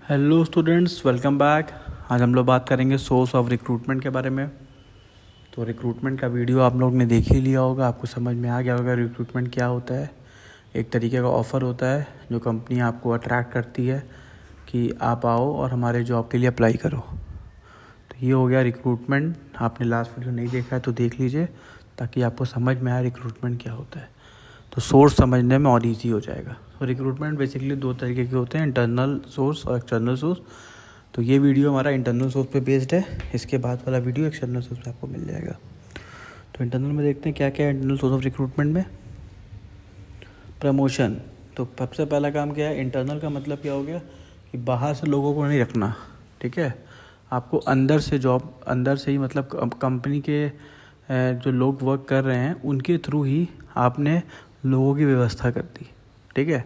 Hello students, welcome back. आज हम लोग बात करेंगे सोर्स ऑफ रिक्रूटमेंट के बारे में। तो रिक्रूटमेंट का वीडियो आप लोग ने देख ही लिया होगा, आपको समझ में आ गया होगा रिक्रूटमेंट क्या होता है। एक तरीके का ऑफ़र होता है जो कंपनी आपको अट्रैक्ट करती है कि आप आओ और हमारे जॉब के लिए अप्लाई करो। तो ये हो गया रिक्रूटमेंट। आपने लास्ट वीडियो नहीं देखा है तो देख लीजिए ताकि आपको समझ में आए रिक्रूटमेंट क्या होता है, तो सोर्स समझने में और ईजी हो जाएगा। तो रिक्रूटमेंट बेसिकली दो तरीके के होते हैं, इंटरनल सोर्स और एक्सटर्नल सोर्स। तो ये वीडियो हमारा इंटरनल सोर्स पे बेस्ड है, इसके बाद वाला वीडियो एक्सटर्नल सोर्स पे आपको मिल जाएगा। तो इंटरनल में देखते हैं क्या क्या है इंटरनल सोर्स ऑफ रिक्रूटमेंट में। प्रमोशन। तो सबसे पहला काम क्या है, इंटरनल का मतलब क्या हो गया कि बाहर से लोगों को नहीं रखना, ठीक है। आपको अंदर से जॉब, अंदर से ही मतलब कंपनी के जो लोग वर्क कर रहे हैं उनके थ्रू ही आपने लोगों की व्यवस्था कर दी, ठीक है।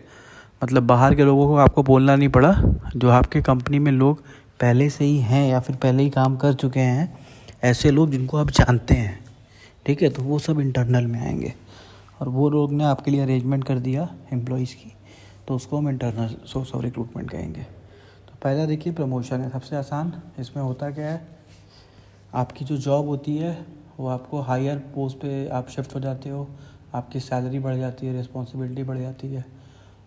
मतलब बाहर के लोगों को आपको बोलना नहीं पड़ा, जो आपके कंपनी में लोग पहले से ही हैं या फिर पहले ही काम कर चुके हैं, ऐसे लोग जिनको आप जानते हैं, ठीक है, तो वो सब इंटरनल में आएंगे और वो लोग ने आपके लिए अरेंजमेंट कर दिया एम्प्लॉयज़ की, तो उसको हम इंटरनल सोर्स ऑफ रिक्रूटमेंट कहेंगे। तो पहला देखिए प्रमोशन है, सबसे आसान। इसमें होता क्या है, आपकी जो जॉब होती है वो आपको हायर पोस्ट पे आप शिफ्ट हो जाते हो, आपकी सैलरी बढ़ जाती है, रिस्पॉन्सिबिलिटी बढ़ जाती है।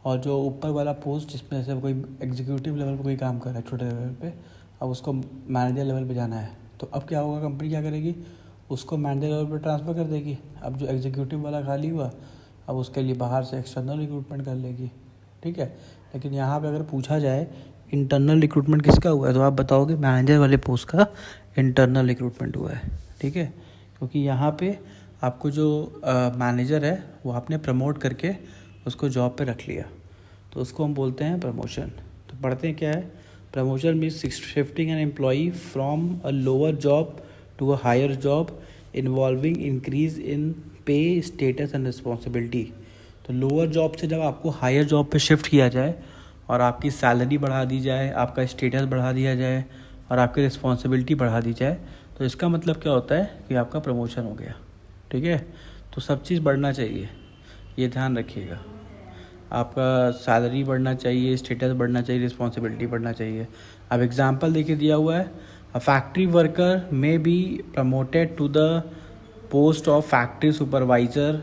और जो ऊपर वाला पोस्ट जिसमें जैसे कोई एग्जीक्यूटिव लेवल पे कोई काम कर रहा है छोटे लेवल पे, अब उसको मैनेजर लेवल पे जाना है, तो अब क्या होगा, कंपनी क्या करेगी, उसको मैनेजर लेवल पे ट्रांसफ़र कर देगी। अब जो एग्जीक्यूटिव वाला खाली हुआ, अब उसके लिए बाहर से एक्सटर्नल रिक्रूटमेंट कर लेगी, ठीक है। लेकिन यहाँ पे अगर पूछा जाए इंटरनल रिक्रूटमेंट किसका हुआ है, तो आप बताओगे मैनेजर वाले पोस्ट का इंटरनल रिक्रूटमेंट हुआ है, ठीक है। क्योंकि यहाँ पे आपको जो मैनेजर है वो आपने प्रमोट करके उसको जॉब पे रख लिया, तो उसको हम बोलते हैं प्रमोशन। तो पढ़ते हैं क्या है, promotion means shifting an employee from a lower job to a higher job involving increase in pay, status and responsibility. तो लोअर जॉब से जब आपको हायर जॉब पे शिफ्ट किया जाए और आपकी सैलरी बढ़ा दी जाए, आपका स्टेटस बढ़ा दिया जाए और आपकी रिस्पॉन्सिबिलिटी बढ़ा दी जाए, तो इसका मतलब क्या होता है कि आपका प्रमोशन हो गया, ठीक है। तो सब चीज़ बढ़ना चाहिए, ये ध्यान रखिएगा। आपका सैलरी बढ़ना चाहिए, स्टेटस बढ़ना चाहिए, रिस्पॉन्सिबिलिटी बढ़ना चाहिए। अब एग्जांपल देखिए दिया हुआ है, a factory worker may be promoted to the post of factory supervisor,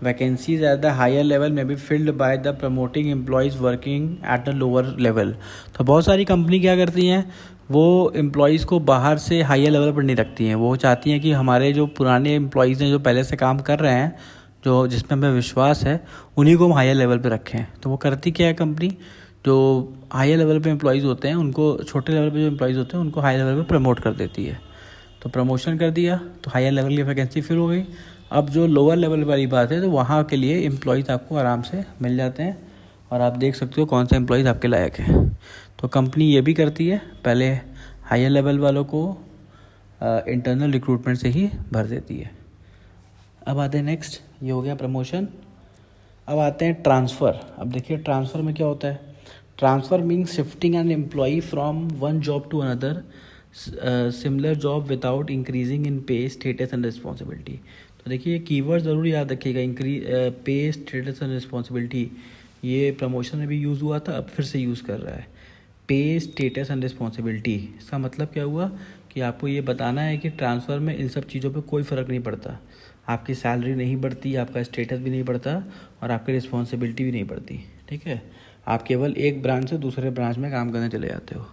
vacancies at the higher level may be filled by the promoting employees working at the lower level. तो बहुत सारी कंपनी क्या करती हैं, वो एम्प्लॉयज़ को बाहर से हायर लेवल पर नहीं रखती हैं। वो चाहती हैं कि हमारे जो पुराने एम्प्लॉयज़ हैं जो पहले से काम कर रहे हैं, जो जिसमें हमें विश्वास है, उन्हीं को हम हायर लेवल पे रखें। तो वो करती क्या है कंपनी, जो हायर लेवल पे एम्प्लॉयज़ होते हैं उनको, छोटे लेवल पे जो एम्प्लॉयज़ होते हैं उनको हायर लेवल पे प्रमोट कर देती है। तो प्रमोशन कर दिया तो हायर लेवल की वैकेंसी फिल हो गई। अब जो लोअर लेवल वाली बात है, तो वहाँ के लिए एम्प्लॉयज़ आपको आराम से मिल जाते हैं और आप देख सकते हो कौन से एम्प्लॉयज़ आपके लायक हैं। तो कंपनी ये भी करती है, पहले हायर लेवल वालों को इंटरनल रिक्रूटमेंट से ही भर देती है। अब आते हैं नेक्स्ट, ये हो गया प्रमोशन। अब आते हैं ट्रांसफ़र। अब देखिए ट्रांसफ़र में क्या होता है, transfer means shifting an employee from one job to another similar job without increasing in pay, status and responsibility. तो देखिए ये कीवर्ड ज़रूर याद रखिएगा, पे, स्टेटस एंड रिस्पॉन्सिबिलिटी। ये प्रमोशन में भी यूज़ हुआ था, अब फिर से यूज़ कर रहा है। पे, स्टेटस एंड रिस्पॉन्सिबिलिटी, इसका मतलब क्या हुआ कि आपको ये बताना है कि ट्रांसफ़र में इन सब चीज़ों पे कोई फ़र्क नहीं पड़ता। आपकी सैलरी नहीं बढ़ती, आपका स्टेटस भी नहीं बढ़ता और आपकी रिस्पॉन्सिबिलिटी भी नहीं बढ़ती, ठीक है। आप केवल एक ब्रांच से दूसरे ब्रांच में काम करने चले जाते हो।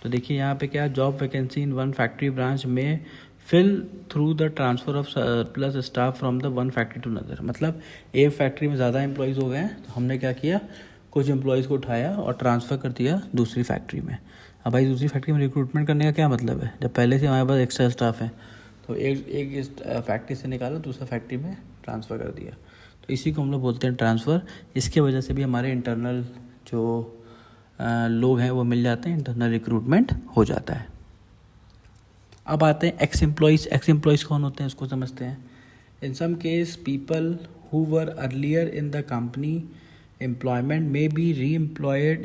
तो देखिए यहाँ पे क्या, job vacancy in one factory branch में fill through the transfer of plus staff from the one factory to another. मतलब एक फैक्ट्री में ज़्यादा एम्प्लॉयज़ हो गए हैं, तो हमने क्या किया, कुछ एम्प्लॉयज़ को उठाया और ट्रांसफ़र कर दिया दूसरी फैक्ट्री में। अब भाई दूसरी फैक्ट्री में रिक्रूटमेंट करने का क्या मतलब है, जब पहले से हमारे पास एक्स्ट्रा स्टाफ है, तो एक इस फैक्ट्री से निकाला दूसरा फैक्ट्री में ट्रांसफ़र कर दिया। तो इसी को हम लोग बोलते हैं ट्रांसफ़र। इसके वजह से भी हमारे इंटरनल जो लोग हैं वो मिल जाते हैं, इंटरनल रिक्रूटमेंट हो जाता है। अब आते हैं एक्स एम्प्लॉयज़। एक्स एम्प्लॉयज़ कौन होते हैं उसको समझते हैं। In some case people who were earlier in the company employment may be re-employed,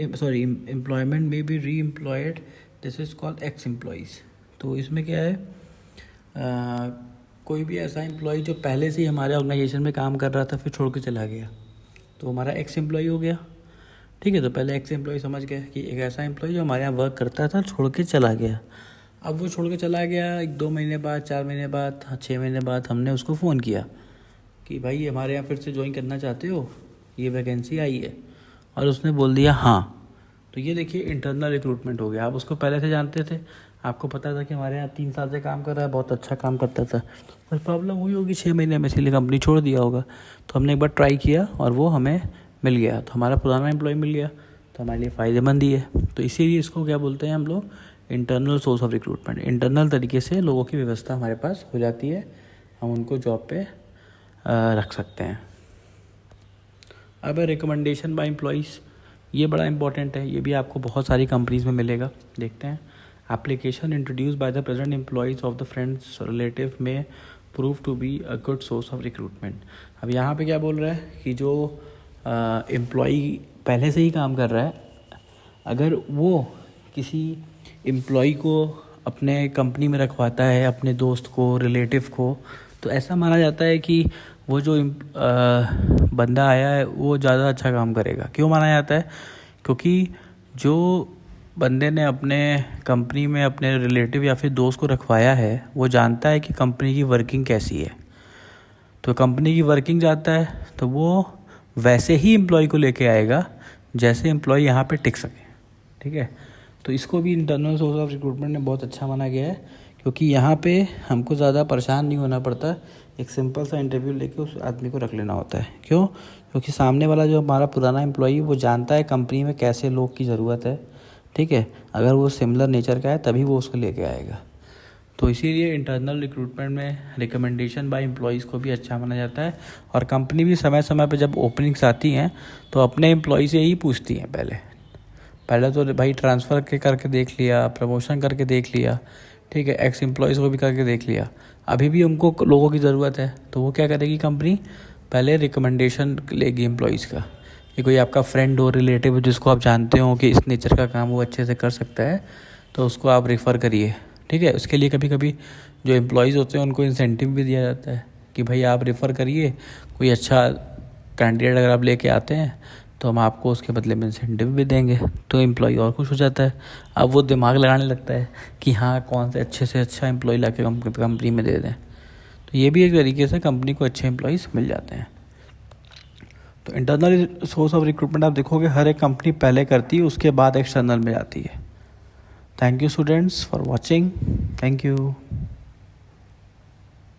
this is called ex employees। तो इसमें क्या है, कोई भी ऐसा एम्प्लॉय जो पहले से ही हमारे ऑर्गेनाइजेशन में काम कर रहा था फिर छोड़ के चला गया, तो हमारा एक्स एम्प्लॉय हो गया, ठीक है। तो पहले एक्स एम्प्लॉय समझ गए कि एक ऐसा एम्प्लॉय जो हमारे यहाँ वर्क करता था छोड़ के चला गया। अब वो छोड़ के चला गया, 1-2 महीने बाद, 4 महीने बाद, 6 महीने बाद हमने उसको फ़ोन किया कि भाई हमारे यहाँ फिर से ज्वाइन करना चाहते हो, ये वैकेंसी आई है, और उसने बोल दिया हाँ। तो ये देखिए इंटरनल रिक्रूटमेंट हो गया। आप उसको पहले से जानते थे, आपको पता था कि हमारे यहाँ 3 साल से काम कर रहा है, बहुत अच्छा काम करता था, पर प्रॉब्लम हुई होगी 6 महीने में, इसीलिए कंपनी छोड़ दिया होगा। तो हमने एक बार ट्राई किया और वो हमें मिल गया, तो हमारा पुराना एम्प्लॉय मिल गया, तो हमारे लिए फ़ायदेमंद ही है। तो इसीलिए इसको क्या बोलते हैं हम लोग, internal source of recruitment. Internal तरीके से लोगों की व्यवस्था हमारे पास हो जाती है, हम उनको जॉब पे रख सकते हैं। अब रिकमेंडेशन बाय एम्प्लॉइज़, ये बड़ा इंपॉर्टेंट है, ये भी आपको बहुत सारी कंपनीज़ में मिलेगा। देखते हैं, application introduce by the present employees of the friends relative में prove to be a good source of recruitment. अब यहाँ पे क्या बोल रहा है कि जो एम्प्लॉई पहले से ही काम कर रहा है, अगर वो किसी एम्प्लॉई को अपने कंपनी में रखवाता है, अपने दोस्त को, रिलेटिव को, तो ऐसा माना जाता है कि वो जो बंदा आया है वो ज़्यादा अच्छा काम करेगा। क्यों माना जाता है? क्योंकि जो बंदे ने अपने कंपनी में अपने रिलेटिव या फिर दोस्त को रखवाया है, वो जानता है कि कंपनी की वर्किंग कैसी है। तो कंपनी की वर्किंग जानता है तो वो वैसे ही एम्प्लॉय को लेके आएगा जैसे एम्प्लॉय यहाँ पे टिक सके। ठीक है, तो इसको भी इंटरनल सोर्स ऑफ रिक्रूटमेंट ने बहुत अच्छा माना गया है, क्योंकि यहाँ पे हमको ज़्यादा परेशान नहीं होना पड़ता, एक सिंपल सा इंटरव्यू लेके उस आदमी को रख लेना होता है। क्यों? क्योंकि सामने वाला जो हमारा पुराना एम्प्लॉई वो जानता है कंपनी में कैसे लोग की ज़रूरत है। ठीक है, अगर वो सिमिलर नेचर का है तभी वो उसको लेके आएगा। तो इसीलिए इंटरनल रिक्रूटमेंट में रिकमेंडेशन बाय एम्प्लॉइज़ को भी अच्छा माना जाता है, और कंपनी भी समय समय पे जब ओपनिंग्स आती हैं तो अपने एम्प्लॉय से ही पूछती हैं। पहले तो भाई ट्रांसफ़र के करके देख लिया, प्रमोशन करके देख लिया, ठीक है, एक्स एम्प्लॉयज़ को भी करके देख लिया, अभी भी उनको लोगों की ज़रूरत है, तो वो क्या करेगी कंपनी, पहले रिकमेंडेशन लेगी एम्प्लॉयज़ का, कि कोई आपका फ्रेंड हो, रिलेटिव हो, जिसको आप जानते हो कि इस नेचर का काम वो अच्छे से कर सकता है, तो उसको आप रेफ़र करिए। ठीक है, उसके लिए कभी कभी जो एम्प्लॉयज़ होते हैं उनको इंसेंटिव भी दिया जाता है कि भाई आप रेफ़र करिए, कोई अच्छा कैंडिडेट अगर आप लेके आते हैं तो हम आपको उसके बदले में इंसेंटिव भी देंगे। तो एम्प्लॉय और खुश हो जाता है, अब वो दिमाग लगाने लगता है कि हाँ कौन से अच्छा एम्प्लॉय ला के कंपनी में दे दें। तो ये भी एक तरीके से कंपनी को अच्छे एम्प्लॉयज़ मिल जाते हैं। तो इंटरनल सोर्स ऑफ रिक्रूटमेंट आप देखोगे हर एक कंपनी पहले करती है, उसके बाद एक्सटर्नल में जाती है। Thank you students for watching. Thank you.